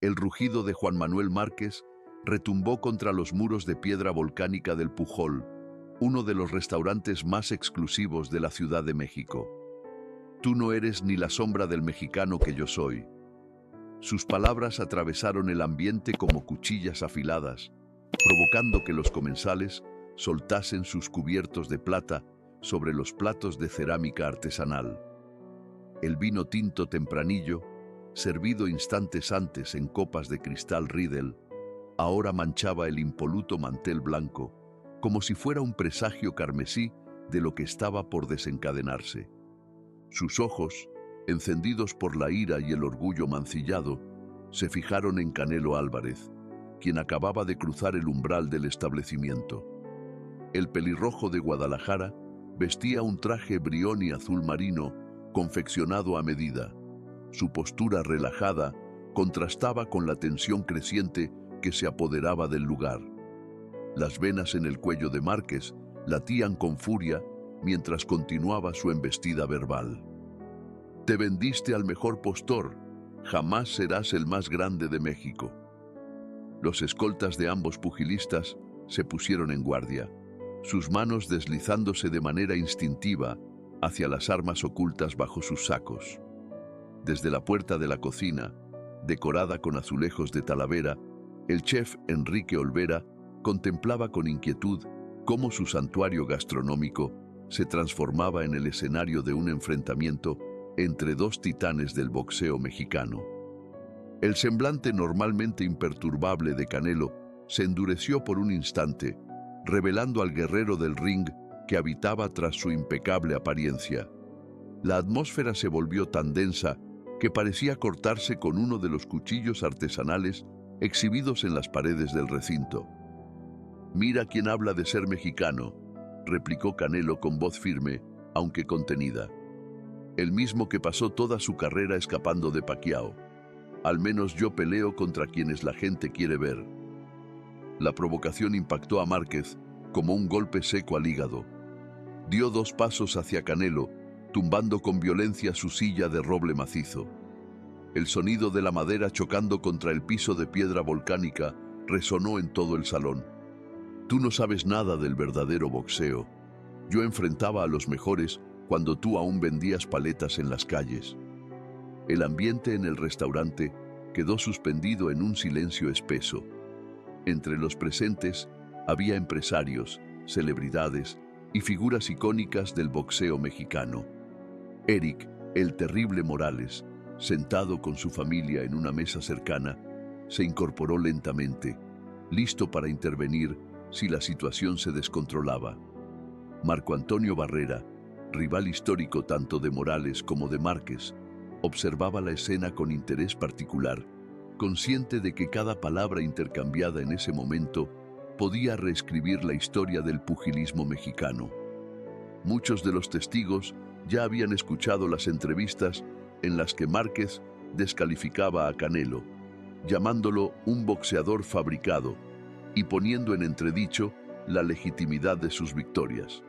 El rugido de Juan Manuel Márquez retumbó contra los muros de piedra volcánica del Pujol, uno de los restaurantes más exclusivos de la Ciudad de México. Tú no eres ni la sombra del mexicano que yo soy. Sus palabras atravesaron el ambiente como cuchillas afiladas, provocando que los comensales soltasen sus cubiertos de plata sobre los platos de cerámica artesanal. El vino tinto tempranillo, servido instantes antes en copas de cristal Riedel, ahora manchaba el impoluto mantel blanco, como si fuera un presagio carmesí de lo que estaba por desencadenarse. Sus ojos, encendidos por la ira y el orgullo mancillado, se fijaron en Canelo Álvarez, quien acababa de cruzar el umbral del establecimiento. El pelirrojo de Guadalajara vestía un traje brioni azul marino confeccionado a medida. Su postura relajada contrastaba con la tensión creciente que se apoderaba del lugar. Las venas en el cuello de Márquez latían con furia mientras continuaba su embestida verbal. Te vendiste al mejor postor, jamás serás el más grande de México. Los escoltas de ambos pugilistas se pusieron en guardia, sus manos deslizándose de manera instintiva hacia las armas ocultas bajo sus sacos. Desde la puerta de la cocina, decorada con azulejos de Talavera, el chef Enrique Olvera contemplaba con inquietud cómo su santuario gastronómico se transformaba en el escenario de un enfrentamiento entre dos titanes del boxeo mexicano. El semblante normalmente imperturbable de Canelo se endureció por un instante, revelando al guerrero del ring que habitaba tras su impecable apariencia. La atmósfera se volvió tan densa que parecía cortarse con uno de los cuchillos artesanales exhibidos en las paredes del recinto. Mira quién habla de ser mexicano, replicó Canelo con voz firme, aunque contenida. El mismo que pasó toda su carrera escapando de Pacquiao. Al menos yo peleo contra quienes la gente quiere ver. La provocación impactó a Márquez como un golpe seco al hígado. Dio 2 pasos hacia Canelo, tumbando con violencia su silla de roble macizo. El sonido de la madera chocando contra el piso de piedra volcánica resonó en todo el salón. Tú no sabes nada del verdadero boxeo. Yo enfrentaba a los mejores cuando tú aún vendías paletas en las calles. El ambiente en el restaurante quedó suspendido en un silencio espeso. Entre los presentes había empresarios, celebridades y figuras icónicas del boxeo mexicano. Eric, el terrible Morales, sentado con su familia en una mesa cercana, se incorporó lentamente, listo para intervenir si la situación se descontrolaba. Marco Antonio Barrera, rival histórico tanto de Morales como de Márquez, observaba la escena con interés particular, consciente de que cada palabra intercambiada en ese momento podía reescribir la historia del pugilismo mexicano. Muchos de los testigos ya habían escuchado las entrevistas en las que Márquez descalificaba a Canelo, llamándolo un boxeador fabricado y poniendo en entredicho la legitimidad de sus victorias.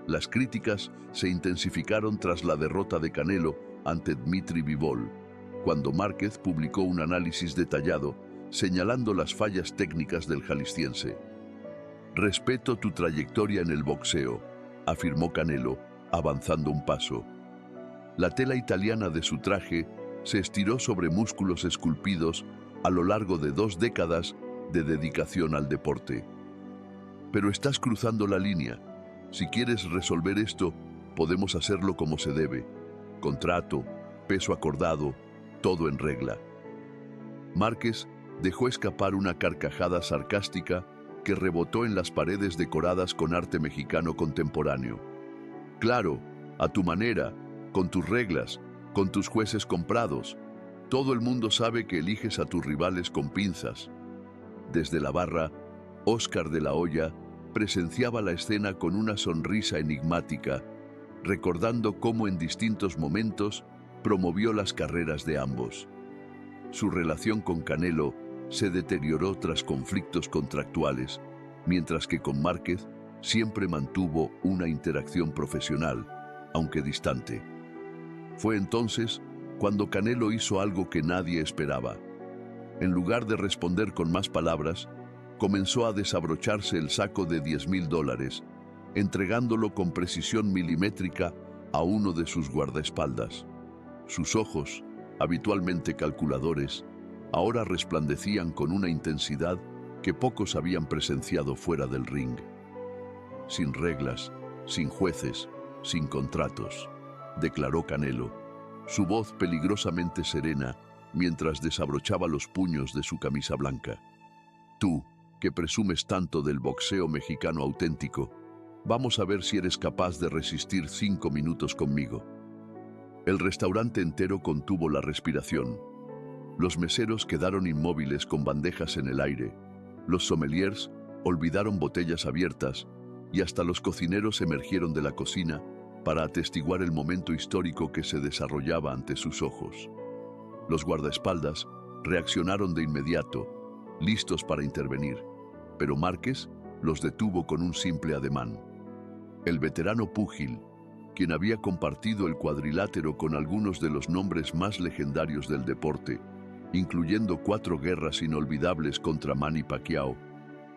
Las críticas se intensificaron tras la derrota de Canelo ante Dmitry Bivol, cuando Márquez publicó un análisis detallado señalando las fallas técnicas del jalisciense. Respeto tu trayectoria en el boxeo, afirmó Canelo, avanzando un paso. La tela italiana de su traje se estiró sobre músculos esculpidos a lo largo de 2 décadas de dedicación al deporte. Pero estás cruzando la línea. Si quieres resolver esto, podemos hacerlo como se debe. Contrato, peso acordado, todo en regla. Márquez dejó escapar una carcajada sarcástica que rebotó en las paredes decoradas con arte mexicano contemporáneo. Claro, a tu manera, con tus reglas, con tus jueces comprados. Todo el mundo sabe que eliges a tus rivales con pinzas. Desde la barra, Óscar de la Hoya presenciaba la escena con una sonrisa enigmática, recordando cómo en distintos momentos promovió las carreras de ambos. Su relación con Canelo se deterioró tras conflictos contractuales, mientras que con Márquez siempre mantuvo una interacción profesional, aunque distante. Fue entonces cuando Canelo hizo algo que nadie esperaba. en lugar de responder con más palabras, comenzó a desabrocharse el saco de $10,000, entregándolo con precisión milimétrica a uno de sus guardaespaldas. Sus ojos, habitualmente calculadores, ahora resplandecían con una intensidad que pocos habían presenciado fuera del ring. Sin reglas, sin jueces, sin contratos, declaró Canelo, su voz peligrosamente serena mientras desabrochaba los puños de su camisa blanca. Tú, que presumes tanto del boxeo mexicano auténtico, vamos a ver si eres capaz de resistir 5 minutos conmigo. El restaurante entero contuvo la respiración. Los meseros quedaron inmóviles con bandejas en el aire. Los sommeliers olvidaron botellas abiertas y hasta los cocineros emergieron de la cocina para atestiguar el momento histórico que se desarrollaba ante sus ojos. Los guardaespaldas reaccionaron de inmediato, listos para intervenir, pero Márquez los detuvo con un simple ademán. El veterano púgil, quien había compartido el cuadrilátero con algunos de los nombres más legendarios del deporte, incluyendo 4 guerras inolvidables contra Manny Pacquiao,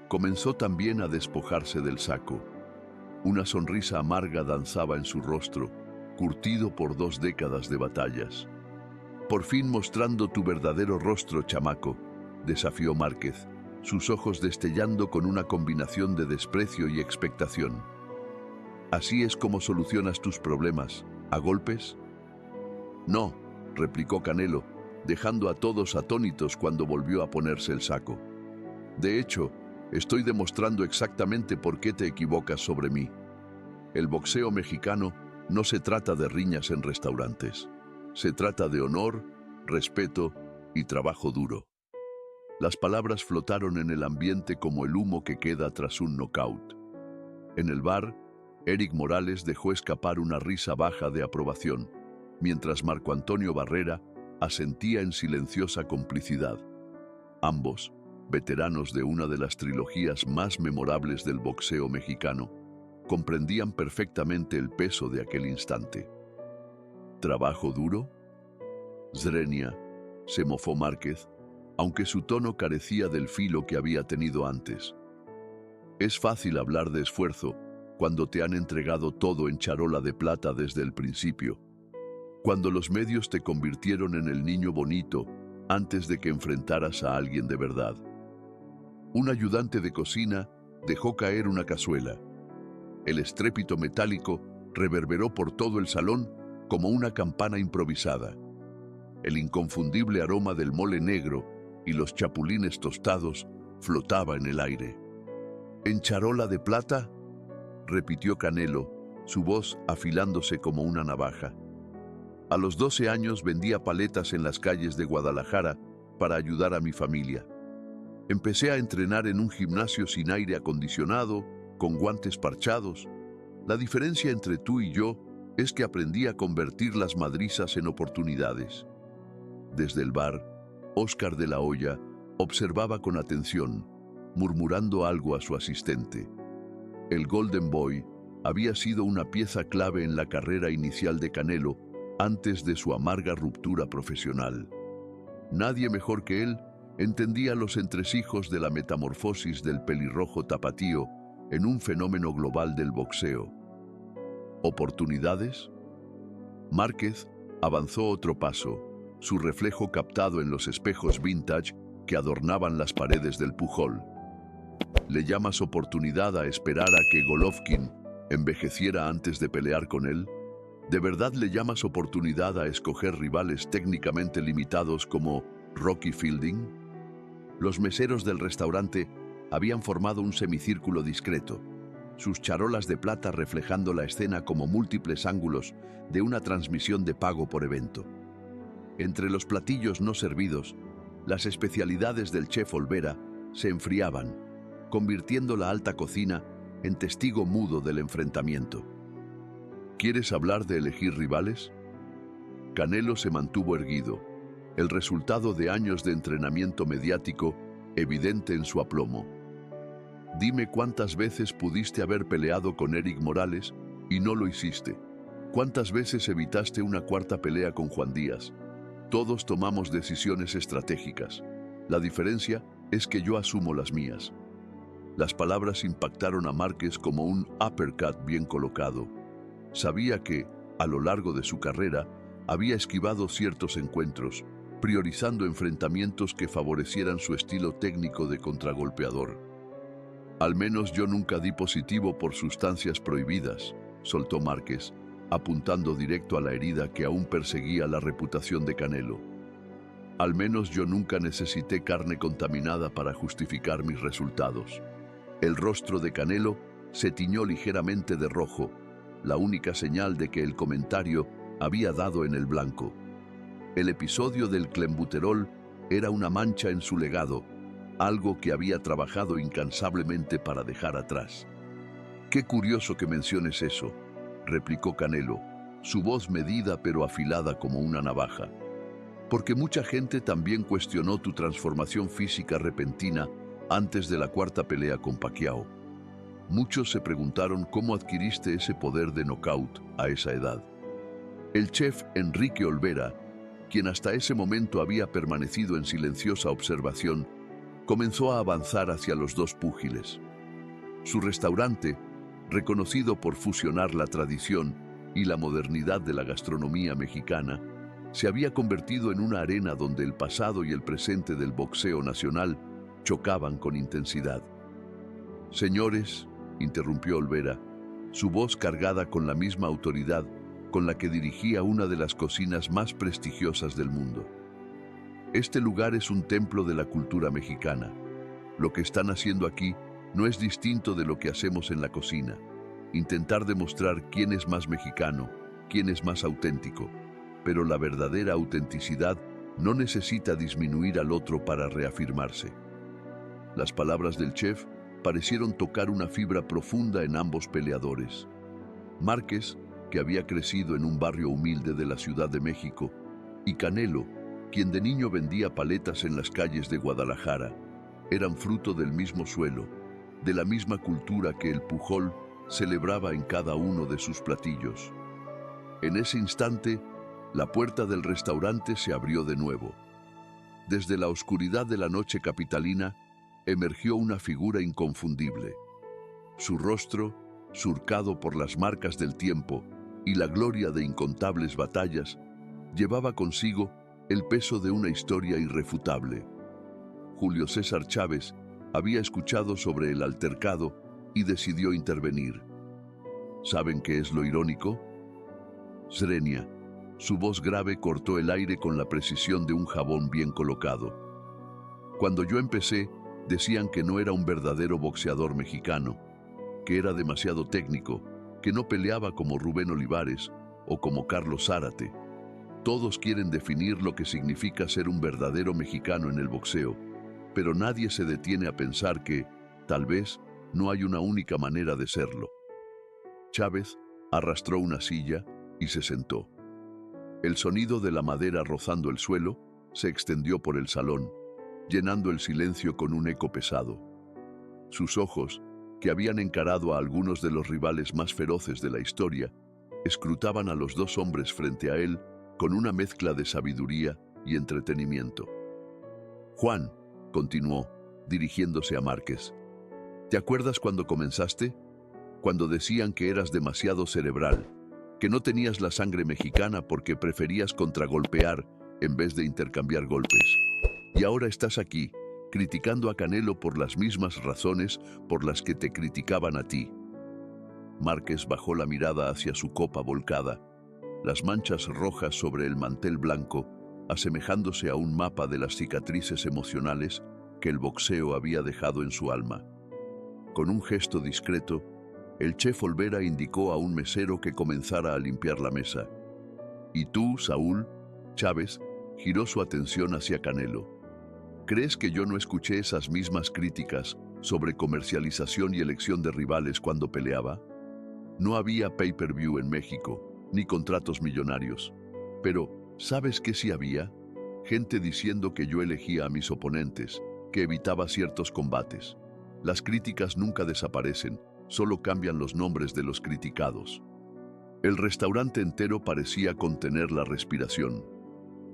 comenzó también a despojarse del saco. Una sonrisa amarga danzaba en su rostro, curtido por 2 décadas de batallas. «Por fin mostrando tu verdadero rostro, chamaco», desafió Márquez, sus ojos destellando con una combinación de desprecio y expectación. «¿Así es como solucionas tus problemas? ¿A golpes?» «No», replicó Canelo, dejando a todos atónitos cuando volvió a ponerse el saco. «De hecho, estoy demostrando exactamente por qué te equivocas sobre mí. El boxeo mexicano no se trata de riñas en restaurantes. Se trata de honor, respeto y trabajo duro». Las palabras flotaron en el ambiente como el humo que queda tras un knockout. En el bar, Eric Morales dejó escapar una risa baja de aprobación, mientras Marco Antonio Barrera asentía en silenciosa complicidad. Ambos, veteranos de una de las trilogías más memorables del boxeo mexicano, comprendían perfectamente el peso de aquel instante. ¿Trabajo duro? Zrenia, se mofó Márquez, aunque su tono carecía del filo que había tenido antes. Es fácil hablar de esfuerzo cuando te han entregado todo en charola de plata desde el principio, cuando los medios te convirtieron en el niño bonito antes de que enfrentaras a alguien de verdad. Un ayudante de cocina dejó caer una cazuela. El estrépito metálico reverberó por todo el salón como una campana improvisada. El inconfundible aroma del mole negro y los chapulines tostados flotaba en el aire. «¿En charola de plata?», repitió Canelo, su voz afilándose como una navaja. «A los 12 años vendía paletas en las calles de Guadalajara para ayudar a mi familia. Empecé a entrenar en un gimnasio sin aire acondicionado, con guantes parchados. La diferencia entre tú y yo es que aprendí a convertir las madrizas en oportunidades». Desde el bar, Óscar de la Hoya observaba con atención, murmurando algo a su asistente. El Golden Boy había sido una pieza clave en la carrera inicial de Canelo antes de su amarga ruptura profesional. Nadie mejor que él entendía los entresijos de la metamorfosis del pelirrojo tapatío en un fenómeno global del boxeo. ¿Oportunidades? Márquez avanzó otro paso, su reflejo captado en los espejos vintage que adornaban las paredes del Pujol. ¿Le llamas oportunidad a esperar a que Golovkin envejeciera antes de pelear con él? ¿De verdad le llamas oportunidad a escoger rivales técnicamente limitados como Rocky Fielding? Los meseros del restaurante habían formado un semicírculo discreto, sus charolas de plata reflejando la escena como múltiples ángulos de una transmisión de pago por evento. Entre los platillos no servidos, las especialidades del chef Olvera se enfriaban, convirtiendo la alta cocina en testigo mudo del enfrentamiento. ¿Quieres hablar de elegir rivales? Canelo se mantuvo erguido, el resultado de años de entrenamiento mediático evidente en su aplomo. Dime cuántas veces pudiste haber peleado con Eric Morales y no lo hiciste. ¿Cuántas veces evitaste una cuarta pelea con Juan Díaz? Todos tomamos decisiones estratégicas. La diferencia es que yo asumo las mías. Las palabras impactaron a Márquez como un uppercut bien colocado. Sabía que, a lo largo de su carrera, había esquivado ciertos encuentros, priorizando enfrentamientos que favorecieran su estilo técnico de contragolpeador. Al menos yo nunca di positivo por sustancias prohibidas, soltó Márquez, apuntando directo a la herida que aún perseguía la reputación de Canelo. Al menos yo nunca necesité carne contaminada para justificar mis resultados. El rostro de Canelo se tiñó ligeramente de rojo, la única señal de que el comentario había dado en el blanco. El episodio del clenbuterol era una mancha en su legado, algo que había trabajado incansablemente para dejar atrás. «Qué curioso que menciones eso», replicó Canelo, su voz medida pero afilada como una navaja. «Porque mucha gente también cuestionó tu transformación física repentina antes de la cuarta pelea con Pacquiao. Muchos se preguntaron cómo adquiriste ese poder de knockout a esa edad». El chef Enrique Olvera, quien hasta ese momento había permanecido en silenciosa observación, comenzó a avanzar hacia los dos púgiles. Su restaurante, reconocido por fusionar la tradición y la modernidad de la gastronomía mexicana, se había convertido en una arena donde el pasado y el presente del boxeo nacional chocaban con intensidad. «Señores», interrumpió Olvera, su voz cargada con la misma autoridad con la que dirigía una de las cocinas más prestigiosas del mundo. «Este lugar es un templo de la cultura mexicana. Lo que están haciendo aquí no es distinto de lo que hacemos en la cocina. Intentar demostrar quién es más mexicano, quién es más auténtico. Pero la verdadera autenticidad no necesita disminuir al otro para reafirmarse». Las palabras del chef parecieron tocar una fibra profunda en ambos peleadores. Márquez, que había crecido en un barrio humilde de la Ciudad de México, y Canelo, quien de niño vendía paletas en las calles de Guadalajara, eran fruto del mismo suelo, de la misma cultura que el Pujol celebraba en cada uno de sus platillos. En ese instante, la puerta del restaurante se abrió de nuevo. Desde la oscuridad de la noche capitalina, emergió una figura inconfundible. Su rostro, surcado por las marcas del tiempo y la gloria de incontables batallas, llevaba consigo el peso de una historia irrefutable. Julio César Chávez había escuchado sobre el altercado y decidió intervenir. ¿Saben qué es lo irónico? Zrenia, su voz grave cortó el aire con la precisión de un jabón bien colocado. Cuando yo empecé, decían que no era un verdadero boxeador mexicano, que era demasiado técnico, que no peleaba como Rubén Olivares o como Carlos Zárate. Todos quieren definir lo que significa ser un verdadero mexicano en el boxeo, pero nadie se detiene a pensar que, tal vez, no hay una única manera de serlo. Chávez arrastró una silla y se sentó. El sonido de la madera rozando el suelo se extendió por el salón, llenando el silencio con un eco pesado. Sus ojos, que habían encarado a algunos de los rivales más feroces de la historia, escrutaban a los dos hombres frente a él con una mezcla de sabiduría y entretenimiento. «Juan», continuó, dirigiéndose a Márquez, «¿te acuerdas cuando comenzaste? Cuando decían que eras demasiado cerebral, que no tenías la sangre mexicana porque preferías contragolpear en vez de intercambiar golpes. Y ahora estás aquí, criticando a Canelo por las mismas razones por las que te criticaban a ti». Márquez bajó la mirada hacia su copa volcada, las manchas rojas sobre el mantel blanco, asemejándose a un mapa de las cicatrices emocionales que el boxeo había dejado en su alma. Con un gesto discreto, el chef Olvera indicó a un mesero que comenzara a limpiar la mesa. «¿Y tú, Saúl?» Chávez giró su atención hacia Canelo. «¿Crees que yo no escuché esas mismas críticas sobre comercialización y elección de rivales cuando peleaba? No había pay-per-view en México, ni contratos millonarios. Pero, ¿sabes qué sí había? Gente diciendo que yo elegía a mis oponentes, que evitaba ciertos combates. Las críticas nunca desaparecen, solo cambian los nombres de los criticados». El restaurante entero parecía contener la respiración.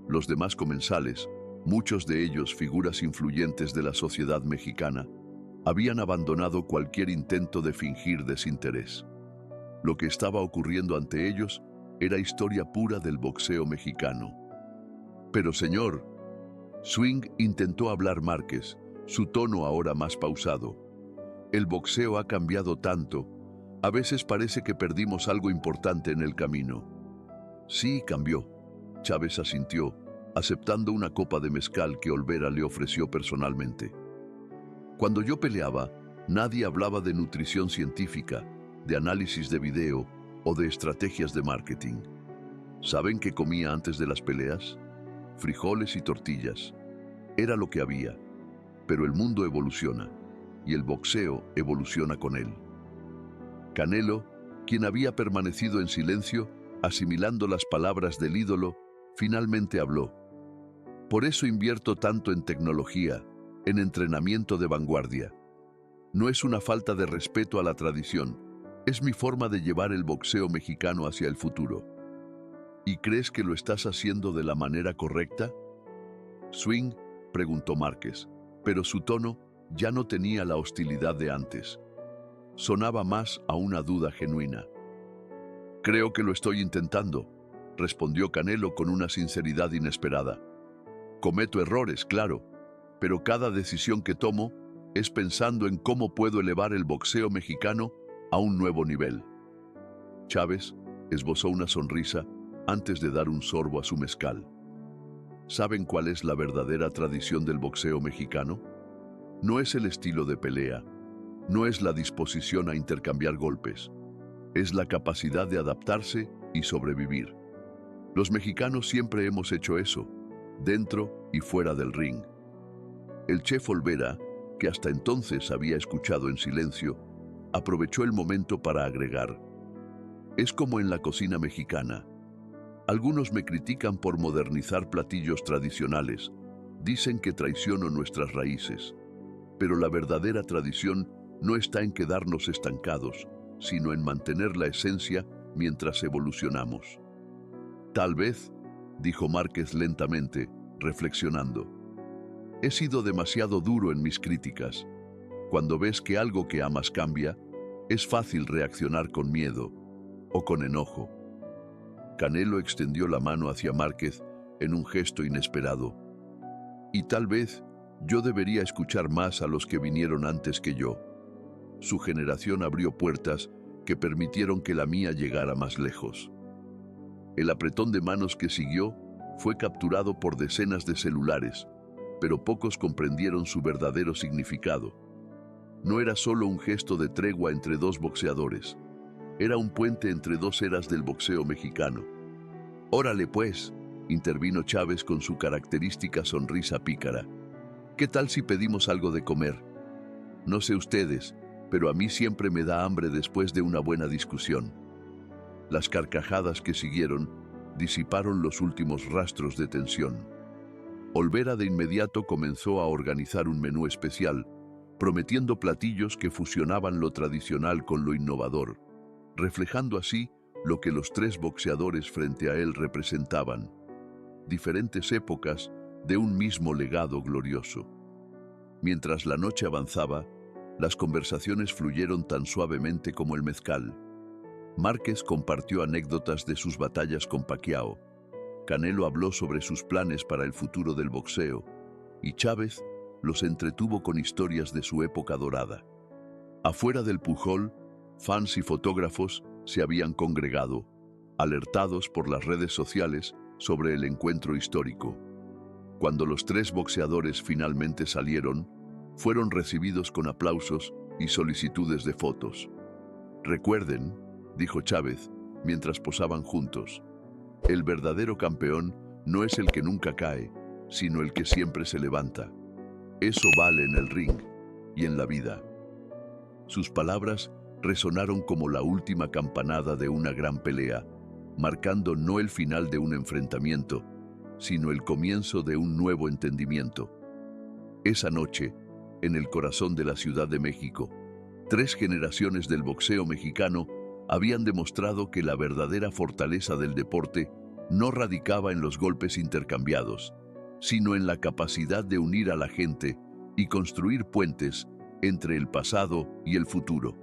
Los demás comensales, muchos de ellos figuras influyentes de la sociedad mexicana, habían abandonado cualquier intento de fingir desinterés. Lo que estaba ocurriendo ante ellos era historia pura del boxeo mexicano. Pero señor, Swing intentó hablar Márquez, su tono ahora más pausado. El boxeo ha cambiado tanto, a veces parece que perdimos algo importante en el camino. Sí, cambió. Chávez asintió, aceptando una copa de mezcal que Olvera le ofreció personalmente. Cuando yo peleaba, nadie hablaba de nutrición científica, de análisis de video o de estrategias de marketing. ¿Saben qué comía antes de las peleas? Frijoles y tortillas. Era lo que había. Pero el mundo evoluciona, y el boxeo evoluciona con él. Canelo, quien había permanecido en silencio, asimilando las palabras del ídolo, finalmente habló. Por eso invierto tanto en tecnología, en entrenamiento de vanguardia. No es una falta de respeto a la tradición, es mi forma de llevar el boxeo mexicano hacia el futuro. ¿Y crees que lo estás haciendo de la manera correcta? Swing, preguntó Márquez, pero su tono ya no tenía la hostilidad de antes. Sonaba más a una duda genuina. Creo que lo estoy intentando, respondió Canelo con una sinceridad inesperada. Cometo errores, claro, pero cada decisión que tomo es pensando en cómo puedo elevar el boxeo mexicano a un nuevo nivel. Chávez esbozó una sonrisa antes de dar un sorbo a su mezcal. ¿Saben cuál es la verdadera tradición del boxeo mexicano? No es el estilo de pelea, no es la disposición a intercambiar golpes, es la capacidad de adaptarse y sobrevivir. Los mexicanos siempre hemos hecho eso, dentro y fuera del ring. El chef Olvera, que hasta entonces había escuchado en silencio, aprovechó el momento para agregar. Es como en la cocina mexicana. Algunos me critican por modernizar platillos tradicionales. Dicen que traiciono nuestras raíces. Pero la verdadera tradición no está en quedarnos estancados, sino en mantener la esencia mientras evolucionamos. Tal vez, dijo Márquez lentamente, reflexionando. He sido demasiado duro en mis críticas. Cuando ves que algo que amas cambia, es fácil reaccionar con miedo o con enojo. Canelo extendió la mano hacia Márquez en un gesto inesperado. Y tal vez yo debería escuchar más a los que vinieron antes que yo. Su generación abrió puertas que permitieron que la mía llegara más lejos. El apretón de manos que siguió fue capturado por decenas de celulares, pero pocos comprendieron su verdadero significado. No era solo un gesto de tregua entre dos boxeadores, era un puente entre dos eras del boxeo mexicano. Órale pues, intervino Chávez con su característica sonrisa pícara. ¿Qué tal si pedimos algo de comer? No sé ustedes, pero a mí siempre me da hambre después de una buena discusión. Las carcajadas que siguieron disiparon los últimos rastros de tensión. Olvera de inmediato comenzó a organizar un menú especial, prometiendo platillos que fusionaban lo tradicional con lo innovador, reflejando así lo que los tres boxeadores frente a él representaban, diferentes épocas de un mismo legado glorioso. Mientras la noche avanzaba, las conversaciones fluyeron tan suavemente como el mezcal. Márquez compartió anécdotas de sus batallas con Pacquiao, Canelo habló sobre sus planes para el futuro del boxeo, y Chávez los entretuvo con historias de su época dorada. Afuera del Pujol, fans y fotógrafos se habían congregado, alertados por las redes sociales sobre el encuentro histórico. Cuando los tres boxeadores finalmente salieron, fueron recibidos con aplausos y solicitudes de fotos. Recuerden, dijo Chávez, mientras posaban juntos, el verdadero campeón no es el que nunca cae, sino el que siempre se levanta. Eso vale en el ring y en la vida. Sus palabras resonaron como la última campanada de una gran pelea, marcando no el final de un enfrentamiento, sino el comienzo de un nuevo entendimiento. Esa noche, en el corazón de la Ciudad de México, 3 generaciones del boxeo mexicano habían demostrado que la verdadera fortaleza del deporte no radicaba en los golpes intercambiados, sino en la capacidad de unir a la gente y construir puentes entre el pasado y el futuro.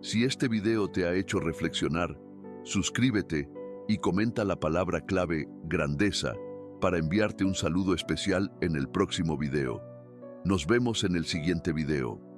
Si este video te ha hecho reflexionar, suscríbete y comenta la palabra clave grandeza para enviarte un saludo especial en el próximo video. Nos vemos en el siguiente video.